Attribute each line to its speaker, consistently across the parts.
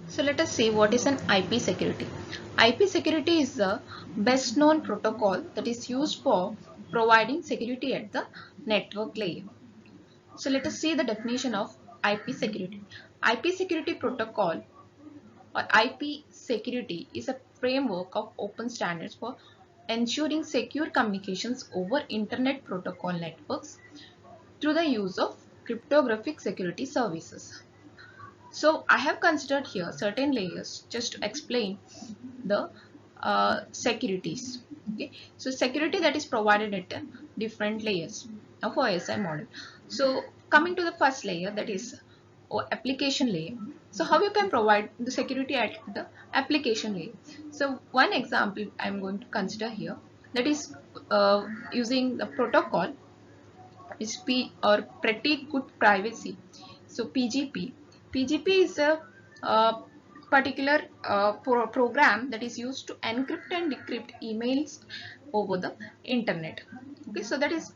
Speaker 1: So let us see what is an IP security. IP security is the best known protocol that is used for providing security at the network layer. So let us see the definition of IP security. IP security protocol or IP security is a framework of open standards for ensuring secure communications over internet protocol networks through the use of cryptographic security services. So I have considered here certain layers just to explain the securities. Okay, so security that is provided at different layers of OSI model. So coming to the first layer, that is application layer. So how you can provide the security at the application layer? So one example I'm going to consider here, that is using the protocol is P or pretty good privacy. So PGP. PGP is a particular program that is used to encrypt and decrypt emails over the internet. Okay, so that is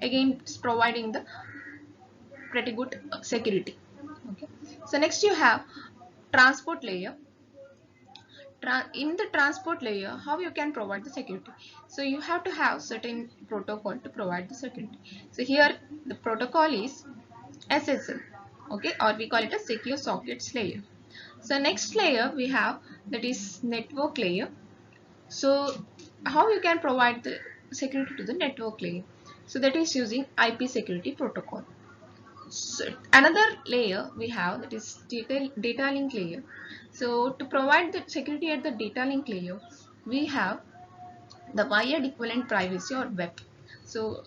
Speaker 1: again providing the pretty good security. Okay, so next you have transport layer. In the transport layer, how you can provide the security? So you have to have certain protocol to provide the security. So here the protocol is SSL, okay, or we call it a secure sockets layer. So next layer we have, that is network layer. So how you can provide the security to the network layer? So that is using IP security protocol. So another layer we have, that is data link layer. So to provide the security at the data link layer, we have the wired equivalent privacy or WEP. So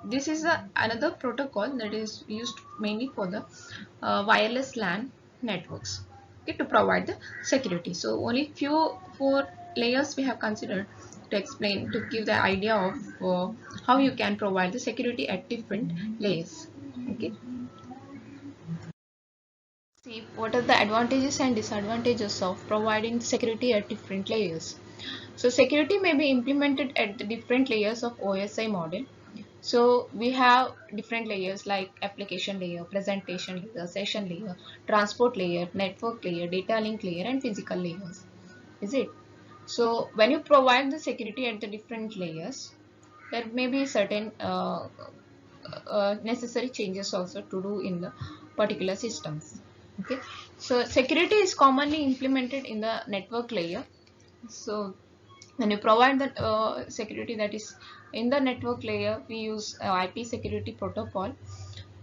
Speaker 1: this is another protocol that is used mainly for the wireless LAN networks, okay, to provide the security. So only four layers we have considered to explain, to give the idea of how you can provide the security at different layers. Okay. See what are the advantages and disadvantages of providing security at different layers. So security may be implemented at the different layers of OSI model. So we have different layers like application layer, presentation layer, session layer, transport layer, network layer, data link layer, and physical layers. Is it? So when you provide the security at the different layers, there may be certain necessary changes also to do in the particular systems. Okay, so security is commonly implemented in the network layer. So when you provide the security that is in the network layer, we use IP security protocol,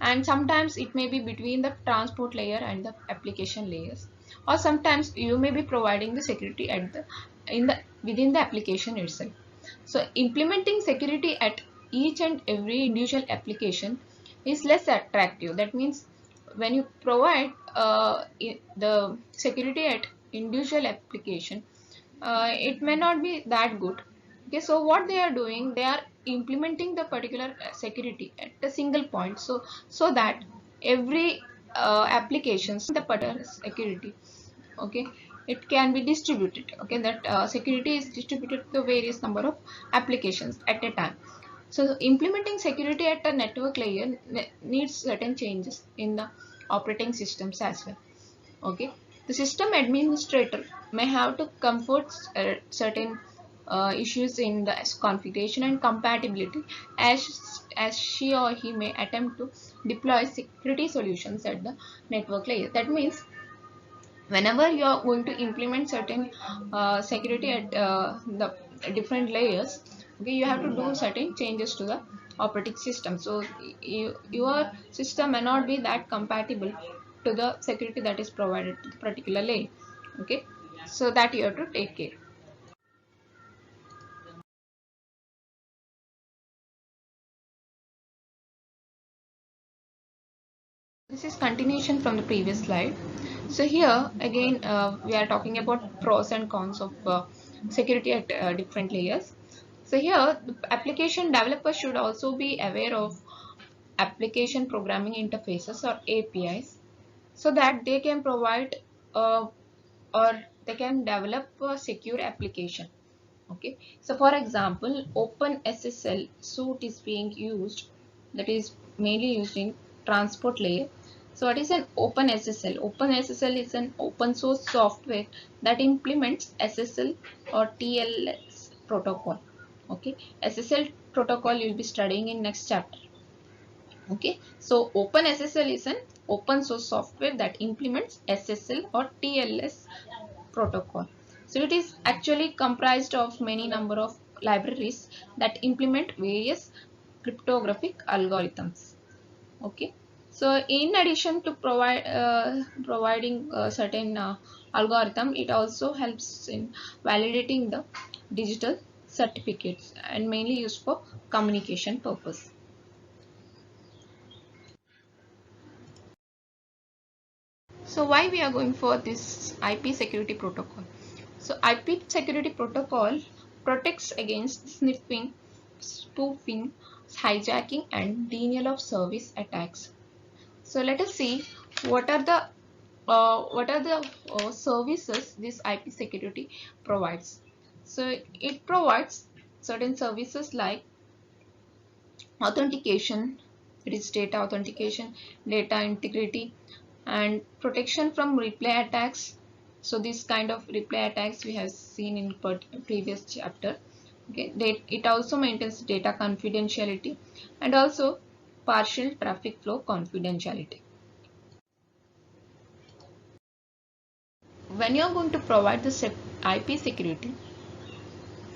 Speaker 1: and sometimes it may be between the transport layer and the application layers, or sometimes you may be providing the security at the within the application itself. So implementing security at each and every individual application is less attractive. That means when you provide the security at individual application, it may not be that good. Okay, so what they are doing, they are implementing the particular security at a single point, so that every applications the particular security, okay, it can be distributed. Okay, that security is distributed to various number of applications at a time. So implementing security at a network layer needs certain changes in the operating systems as well. Okay, the system administrator may have to comfort certain issues in the configuration and compatibility, as she or he may attempt to deploy security solutions at the network layer. That means whenever you are going to implement certain security at the different layers, okay, you have to do certain changes to the operating system. So your system may not be that compatible to the security that is provided to the particular layer. Okay, so that you have to take care. This is continuation from the previous slide. So here again we are talking about pros and cons of security at different layers. So here the application developers should also be aware of application programming interfaces or APIs, so that they can provide uh, or they can develop a secure application. Okay, so for example, OpenSSL suite is being used, that is mainly used in transport layer. So what is an OpenSSL? OpenSSL is an open source software that implements SSL or TLS protocol. Okay, SSL protocol you will be studying in next chapter. Okay, so OpenSSL is an open source software that implements SSL or TLS protocol. So it is actually comprised of many number of libraries that implement various cryptographic algorithms. Okay, so in addition to providing certain algorithm, it also helps in validating the digital certificates and mainly used for communication purpose. So why we are going for this IP security protocol? So IP security protocol protects against sniffing, spoofing, hijacking and denial of service attacks. So let us see what are the services this IP security provides. So it provides certain services like authentication, it is data authentication, data integrity, and protection from replay attacks. So this kind of replay attacks we have seen in previous chapter. Okay, it also maintains data confidentiality and also partial traffic flow confidentiality. When you are going to provide the IP security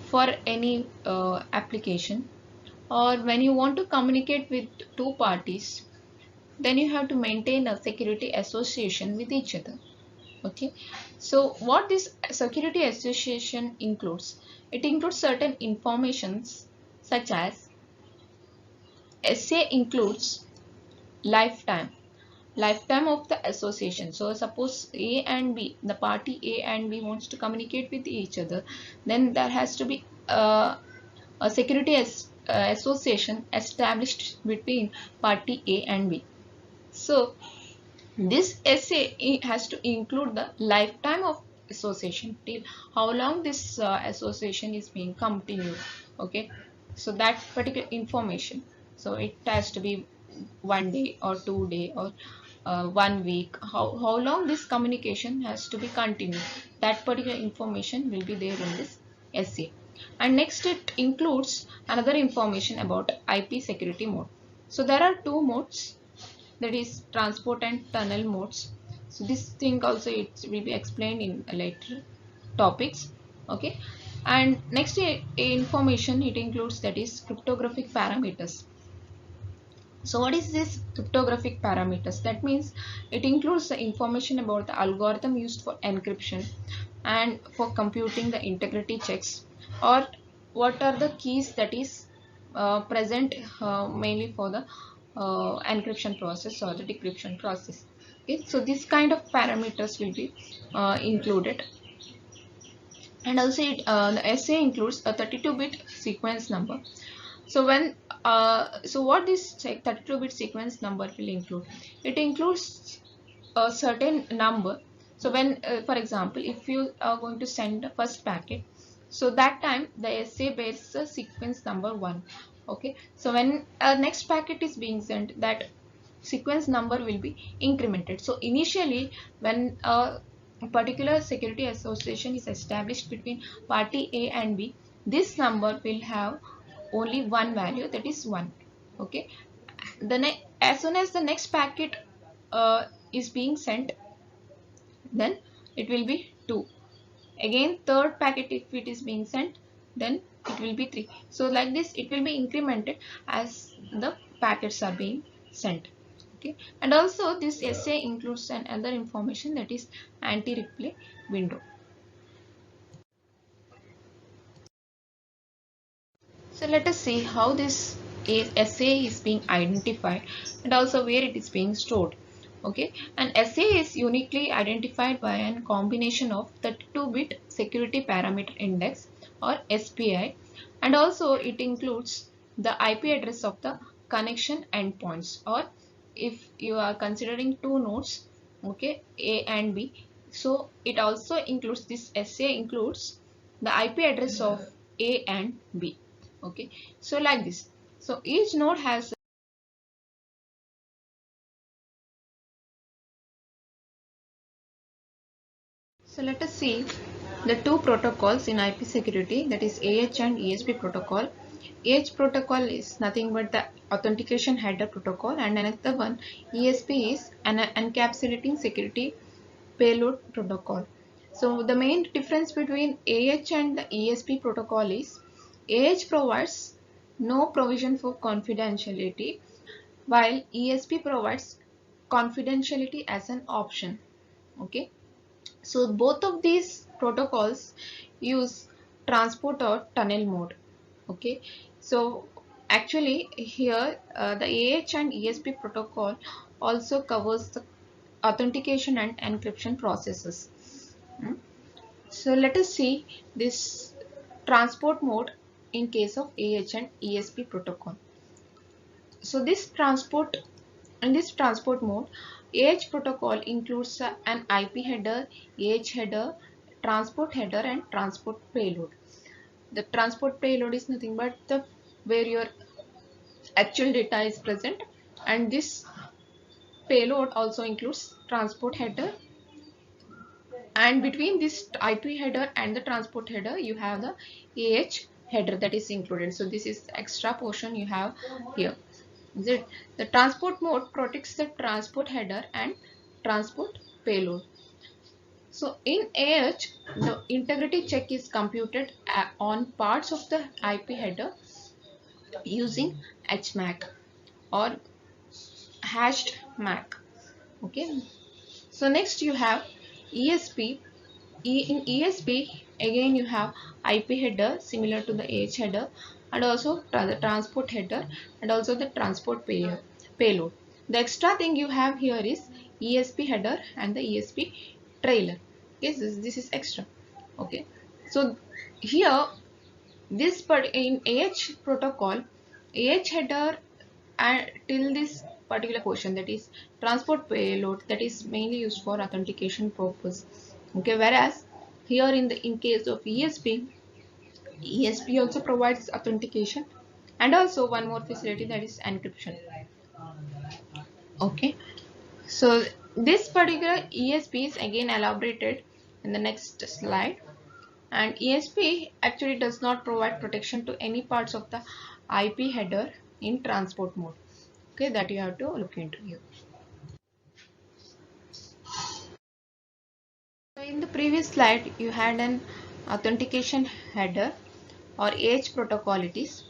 Speaker 1: for any application, or when you want to communicate with two parties, then you have to maintain a security association with each other. Okay, so what this security association includes, it includes certain informations such as SA includes lifetime of the association. So suppose A and B, the party A and B wants to communicate with each other, then there has to be a security association established between party A and B. So this SA has to include the lifetime of association, till how long this association is being continued. Okay, so that particular information, so it has to be 1 day or 2 day or 1 week, how long this communication has to be continued, that particular information will be there in this SA. And next it includes another information about IP security mode. So there are two modes, that is transport and tunnel modes. So this thing also it will be explained in later topics. Okay, and next information it includes, that is cryptographic parameters. So what is this cryptographic parameters? That means it includes the information about the algorithm used for encryption and for computing the integrity checks, or what are the keys that is present mainly for the encryption process or the decryption process. Okay, so this kind of parameters will be included. And also the SA includes a 32-bit sequence number. So when so what this 32-bit sequence number will include, it includes a certain number. So when for example, if you are going to send the first packet, so that time the SA bears the sequence number 1. Okay, so when next packet is being sent, that sequence number will be incremented. So initially when a particular security association is established between party A and B, this number will have only one value, that is 1. Okay, as soon as the next packet is being sent, then it will be 2. Again third packet if it is being sent, then it will be 3. So like this it will be incremented as the packets are being sent. Okay, and also this SA includes another information, that is anti-replay window. So let us see how this SA is being identified and also where it is being stored. Okay, an SA is uniquely identified by a combination of 32-bit security parameter index or SPI, and also it includes the IP address of the connection endpoints, or if you are considering two nodes, okay, A and B, so it also includes, this SA includes the IP address of A and B. Okay, so like this, so each node has So let us see the two protocols in IP security, that is AH and ESP protocol. AH protocol is nothing but the authentication header protocol, and another one ESP is an encapsulating security payload protocol. So the main difference between AH and the ESP protocol is AH provides no provision for confidentiality, while ESP provides confidentiality as an option. Okay, so both of these protocols use transport or tunnel mode. Okay, so actually here the AH and ESP protocol also covers the authentication and encryption processes. Hmm. So let us see this transport mode in case of AH and ESP protocol. So in this transport mode, AH protocol includes an IP header, AH header, transport header, and transport payload. The transport payload is nothing but the where your actual data is present, and this payload also includes transport header, and between this IP header and the transport header you have the AH header that is included. So this is the extra portion you have here. The transport mode protects the transport header and transport payload. So in AH, the integrity check is computed on parts of the IP header using HMAC or hashed MAC. Okay. So next you have ESP. In ESP again you have IP header similar to the AH header, and also the transport header, and also the transport payload. The extra thing you have here is ESP header and the ESP trailer. Okay, this is extra. Okay, so here this part in AH protocol, AH header and till this particular portion, that is transport payload, that is mainly used for authentication purpose. Okay, whereas here in case of ESP also provides authentication and also one more facility, that is encryption. Okay, so this particular ESP is again elaborated in the next slide, and ESP actually does not provide protection to any parts of the IP header in transport mode. Okay, that you have to look into here. So in the previous slide you had an authentication header or AH protocol it is.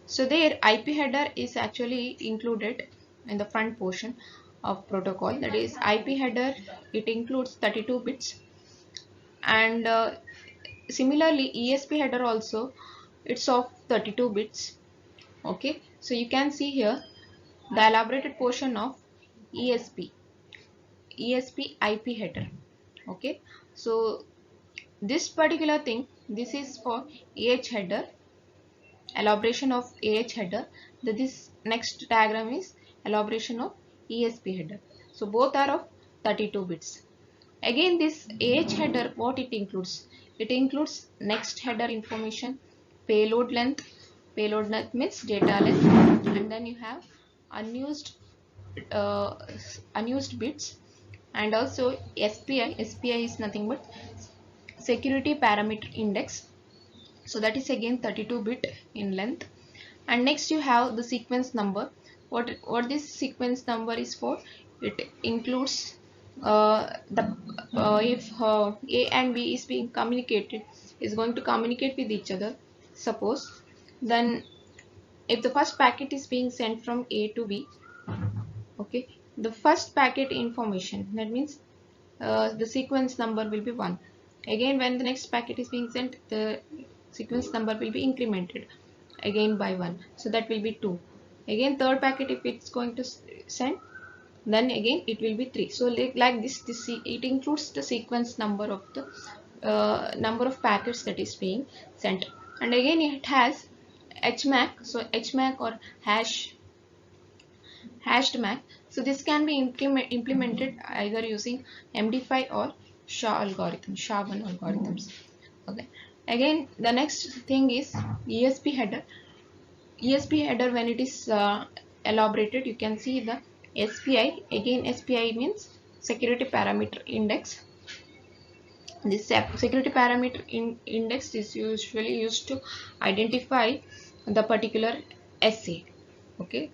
Speaker 1: So there IP header is actually included in the front portion of protocol, that is IP header, it includes 32 bits, and similarly ESP header also it's of 32 bits. Okay, so you can see here the elaborated portion of ESP IP header. Okay, so this particular thing, this is for AH header, elaboration of AH header. This next diagram is elaboration of ESP header. So both are of 32 bits. Again this AH header, what it includes? It includes next header information, payload length means data length, and then you have unused uh, unused bits, and also SPI is nothing but security parameter index, so that is again 32 bit in length. And next you have the sequence number. What this sequence number is for? It includes if A and B is being communicated, is going to communicate with each other, suppose, then if the first packet is being sent from A to B, okay, the first packet information, that means the sequence number will be 1. Again when the next packet is being sent, the sequence number will be incremented again by 1, so that will be 2. Again third packet if it's going to send, then again it will be 3. So like this it includes the sequence number of the number of packets that is being sent. And again it has HMAC, so HMAC or hashed MAC. So this can be implemented either using MD5 or SHA-1 algorithms. Okay. Again the next thing is ESP header. ESP header, when it is elaborated, you can see the SPI. Again SPI means security parameter index. This security parameter index is usually used to identify the particular SA. Okay,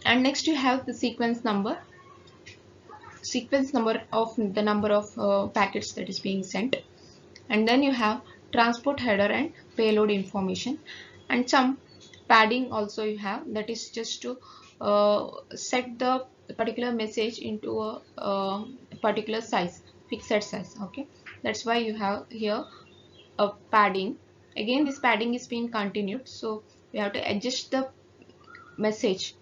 Speaker 1: and next you have the sequence number of the number of packets that is being sent, and then you have transport header and payload information, and some padding also you have, that is just to set the particular message into a particular size, fixed size. Okay, that's why you have here a padding. Again, this padding is being continued, so we have to adjust the message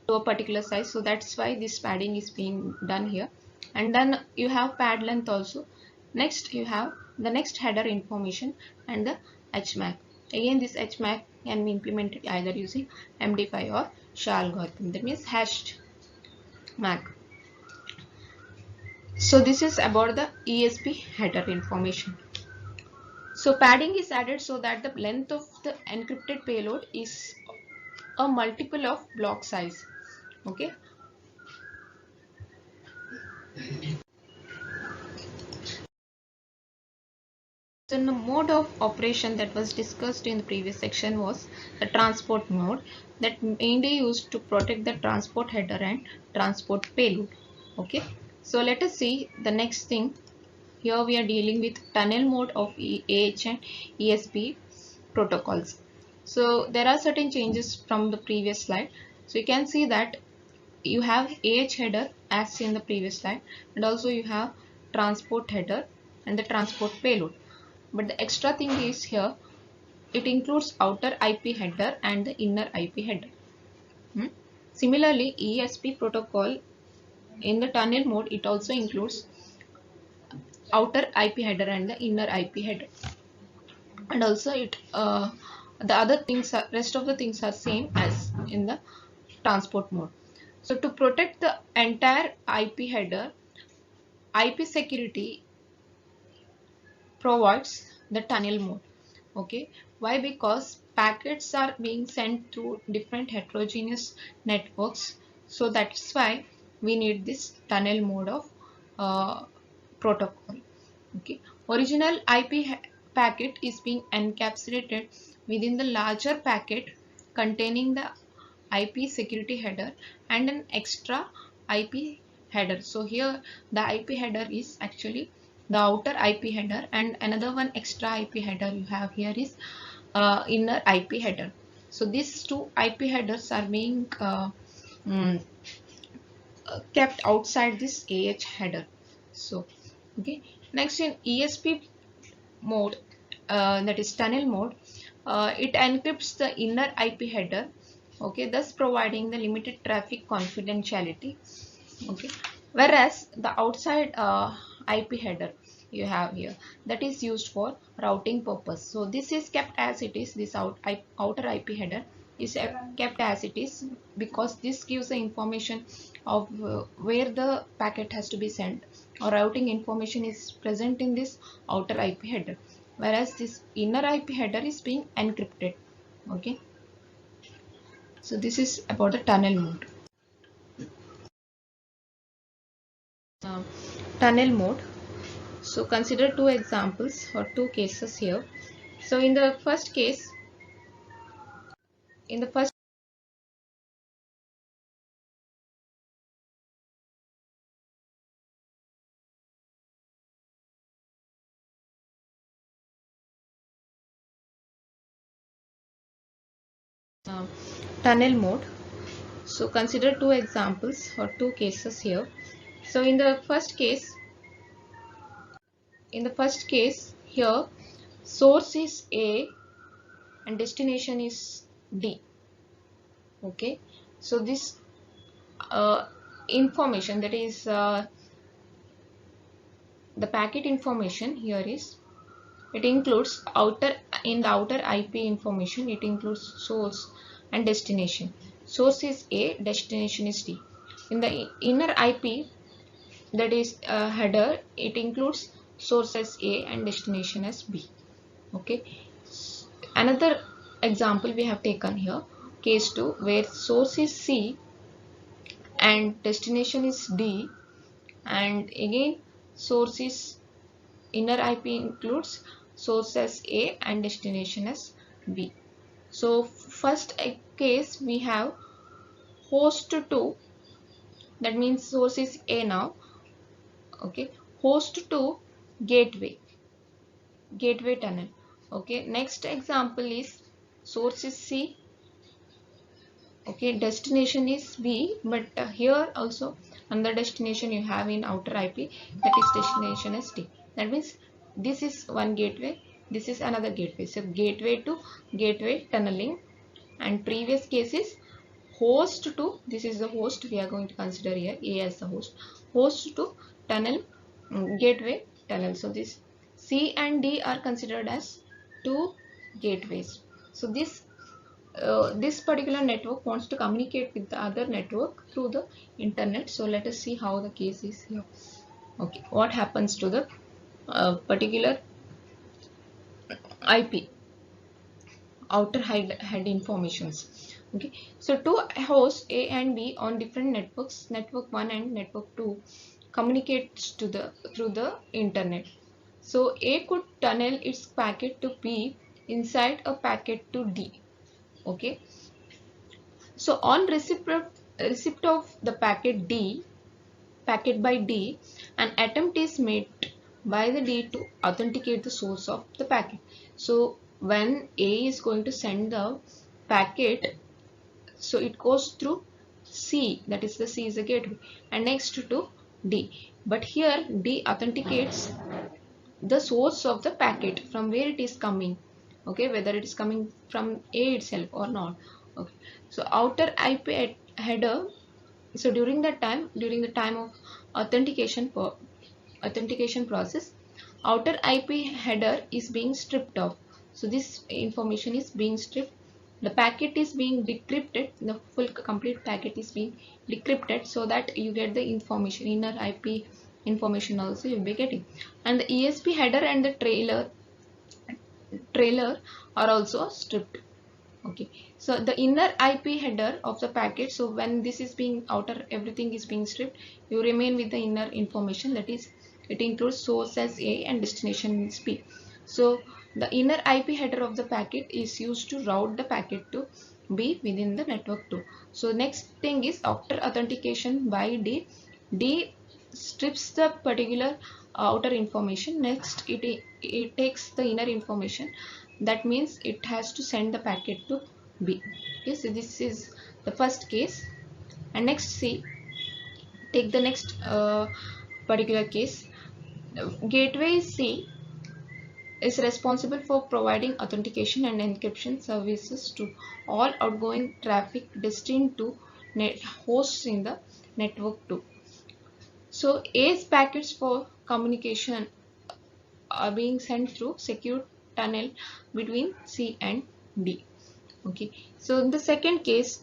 Speaker 1: to a particular size, so that's why this padding is being done here. And then you have pad length also. Next you have the next header information and the HMAC. Again, this HMAC can be implemented either using MD5 or SHA algorithm, that means hashed MAC. So this is about the ESP header information. So padding is added so that the length of the encrypted payload is a multiple of block size. Okay, so the mode of operation that was discussed in the previous section was the transport mode, that mainly used to protect the transport header and transport payload. Okay, so let us see the next thing. Here we are dealing with tunnel mode of AH and ESP protocols. So there are certain changes from the previous slide. So you can see that you have AH header as seen in the previous slide, and also you have transport header and the transport payload. But the extra thing is here, it includes outer IP header and the inner IP header. Similarly, ESP protocol in the tunnel mode, it also includes outer IP header and the inner IP header. And also the other things are, rest of the things are same as in the transport mode. So to protect the entire IP header, IP security provides the tunnel mode. Okay, why? Because packets are being sent through different heterogeneous networks, so that's why we need this tunnel mode of protocol. Okay, original IP packet is being encapsulated within the larger packet containing the IP security header and an extra IP header. So here the IP header is actually the outer IP header, and another one extra IP header you have here is inner IP header. So these two IP headers are being mm, kept outside this AH header. So okay, next in ESP mode, that is tunnel mode, it encrypts the inner IP header, okay, thus providing the limited traffic confidentiality. Okay, whereas the outside IP header you have here, that is used for routing purpose. So this is kept as it is, this outer IP header is kept as it is, because this gives the information of where the packet has to be sent, or routing information is present in this outer IP header, whereas this inner IP header is being encrypted. Okay, so this is about the tunnel mode. uh, Tunnel mode. So consider two examples or two cases here. So in the first case, in the first uh, tunnel mode. So consider two examples or two cases here. So in the first case here, source is A and destination is D. Okay, so this information, that is the packet information here is, it includes in the outer IP information, it includes source and destination. Source is A, destination is D. In the inner IP, that is header, it includes source as A and destination as B. Okay, another example we have taken here, case 2, where source is C and destination is D, and again source is inner IP includes source as A and destination as B. So first case we have host 2, that means source is A now. Okay, host to gateway tunnel. Okay, next example is source is C. Okay, destination is B, but here also another destination you have in outer IP, that is destination is D. That means this is one gateway, this is another gateway. So gateway to gateway tunneling, and previous case is host to, this is the host we are going to consider here, A as the host to tunnel, gateway tunnel. So this C and D are considered as two gateways. So this particular network wants to communicate with the other network through the internet. So let us see how the case is here. Okay, what happens to the particular IP, outer head informations. Okay, so two hosts A and B on different networks, network 1 and network 2, communicates to the through the internet. So A could tunnel its packet to B inside a packet to D. Okay, so on receipt of the packet by D, an attempt is made by the D to authenticate the source of the packet. So when A is going to send the packet, so it goes through C, that is the C is the gateway, and next to D. But here D authenticates the source of the packet, from where it is coming. Okay, whether it is coming from A itself or not. Okay, so outer IP header. So during the time of authentication process, outer IP header is being stripped off. So this information is being stripped. The packet is being decrypted. The full complete packet is being decrypted, so that you get the information, inner IP information also you'll be getting. And the ESP header and the trailer are also stripped. Okay, so the inner IP header of the packet, so when this is being outer, everything is being stripped, you remain with the inner information, that is it includes source as A and destination is B. So the inner IP header of the packet is used to route the packet to B within the network 2. So next thing is, after authentication by D strips the particular outer information. Next it takes the inner information, that means it has to send the packet to B. Okay, so this is the first case. And next, see, take the next particular case. Gateway C is responsible for providing authentication and encryption services to all outgoing traffic destined to hosts in the network 2. So A's packets for communication are being sent through secure tunnel between C and D. Okay, so in the second case,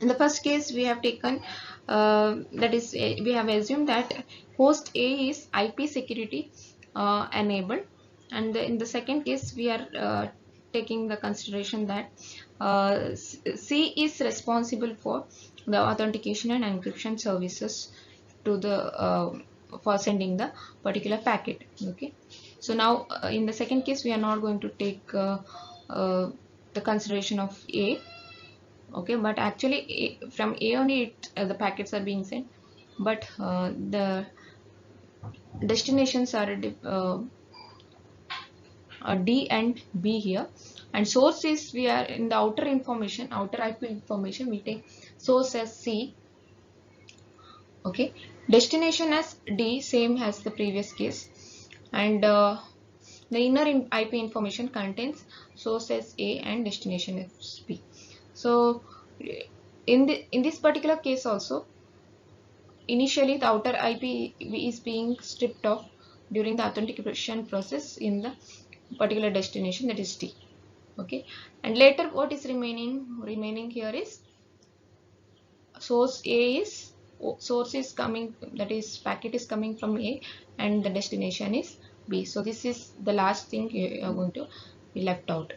Speaker 1: in the first case we have taken that is we have assumed that host A is IP security enabled, and in the second case we are taking the consideration that C is responsible for the authentication and encryption services to the for sending the particular packet. Okay, so now in the second case we are not going to take the consideration of A. Okay, but actually from A only the packets are being sent, but the destinations are D and B here, and source is, we are in the outer information, outer IP information, we take source as C. Okay, destination as D, same as the previous case, and the inner IP information contains source as A and destination as B. So in this particular case also, initially the outer IP is being stripped off during the authentication process in the particular destination, that is D. Okay, and later what is remaining here is source is coming, that is packet is coming from A, and the destination is B. So this is the last thing you are going to be left out.